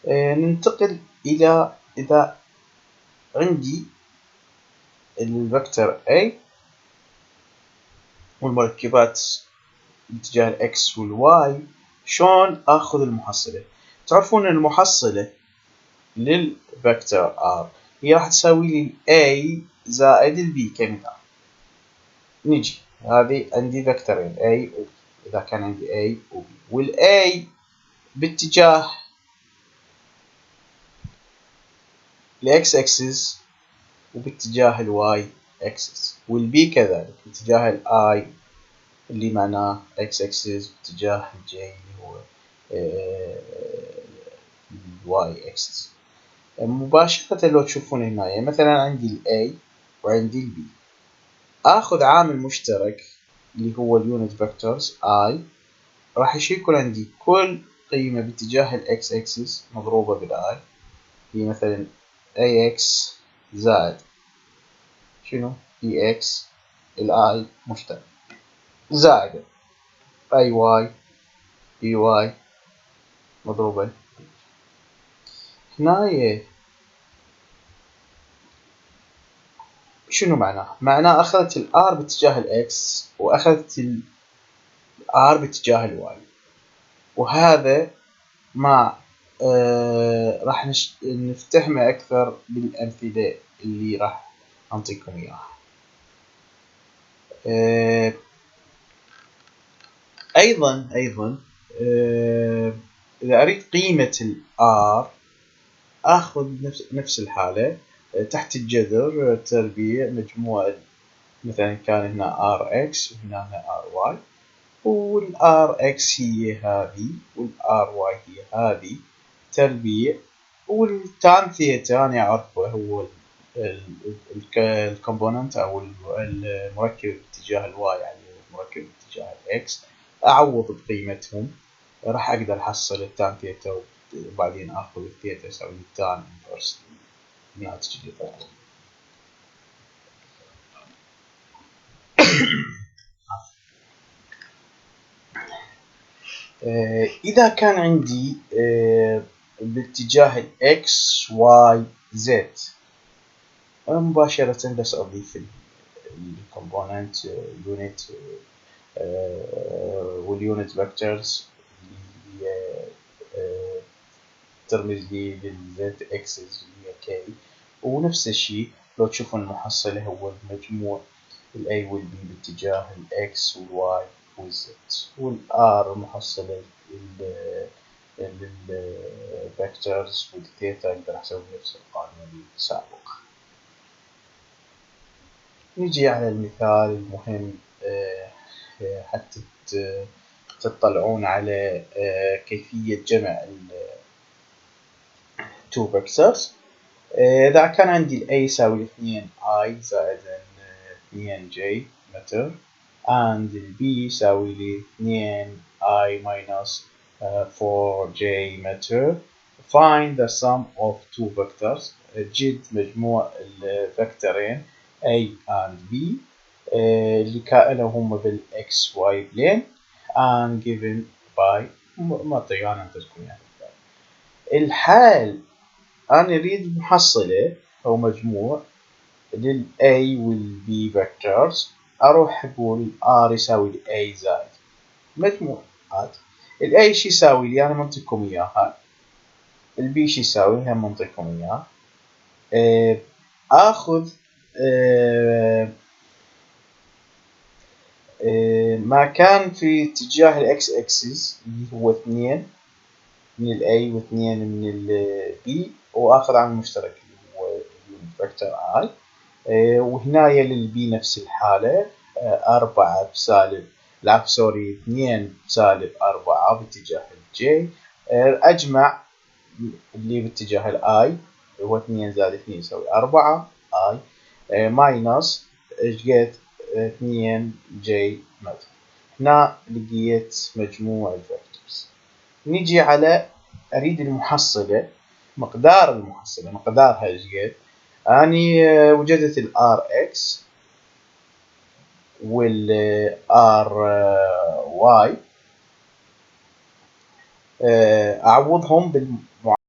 ننتقل إلى إذا عندي الفكتور A والمركبات باتجاه الإكس والواي، شلون آخذ المحصلة؟ تعرفون المحصلة للفكتور R هي راح تساوي لي A زائد B كمثال. نجي هذه عندي فكتورين A و B، إذا كان عندي A و B، والA باتجاه الإكس أكسس وباتجاه الواي أكسس، والبي كذلك باتجاه الآي اللي معناه إكس أكسس باتجاه الجي اللي هو الواي أكسس. مباشرة لو تشوفون هنا يعني مثلا عندي الA وعندي الB، آخذ عامل مشترك اللي هو اليونت فيكتورز I، راح يكون عندي كل قيمة باتجاه الإكس أكسس مضروبة بالآي، هي مثلا AX زائد شنو؟ EX الآي مشترك زائد AY EY مضروبة هنا. شنو معناه؟ معناه أخذت الآر باتجاه الإكس وأخذت الآر باتجاه الواي، وهذا ما راح نفتهمه أكثر بالأمثلة اللي راح أعطيكم إياها. أيضا إذا أريد قيمة الآر آخذ نفس الحالة، تحت الجذر تربيع مجموع، مثلا كان هنا RX وهنا RY، والRX هي هذه والRY هي هذه تربيع، والتان ثيتا أنا أعرفه هو الكومبوننت أو المركب باتجاه الواي يعني المركب باتجاه الإكس، أعوض بقيمتهم راح أقدر أحصل التان ثيتا، وبعدين آخذ الثيتا أسوي التان انفرس الناتج اللي طلع. إذا كان عندي باتجاه ال X Y Z، مباشرة بس أضيف الكومبوننت يونت واليونت فيكتورز اللي هي ترمز لي للZ أكسس اللي هي K، ونفس الشيء لو تشوفون المحصلة هو المجموع الA والB باتجاه الX والY والZ، والR محصلة للفيكتورز والثيتا أقدر أحسب نفس القانون السابق. نجي على المثال المهم حتى تطلعون على كيفية جمع two vectors. إذا كان عندي ال A يساوي 2I زائد 2J متر، and ال B يساوي لي 2I minus 4J متر. Find the sum of two vectors. جد مجموع الفكتورين A and B اللي كانوا هم بالX Y plane and given by معطيانا عندكم يعني. الحال أنا أريد المحصلة أو مجموع لل A وال B vectors، أروح أقول R يساوي A زائد مجموع هذا ال A شي يساوي لي أنا منطيكم إياها، ال B شي يساوي هم منطيكم إياها. آخذ ما كان في اتجاه ال X axis اللي هو 2 من ال A و2 من ال B، وآخذ عامل مشترك اللي هو الفكتور I، وهنايا للبي نفس الحالة 4 بسالب لا سوري 2 بسالب 4 باتجاه الجي، أجمع اللي باتجاه الآي هو 2 زائد 2 يساوي 4 آي ماينس لقيت 2 جي متر. هنا لقيت مجموع الفيكتورز. نيجي على أريد المحصلة، مقدار المحصلة مقدارها ايش قد؟ أني وجدت ال RX وال RY، أعوضهم بالمعادلة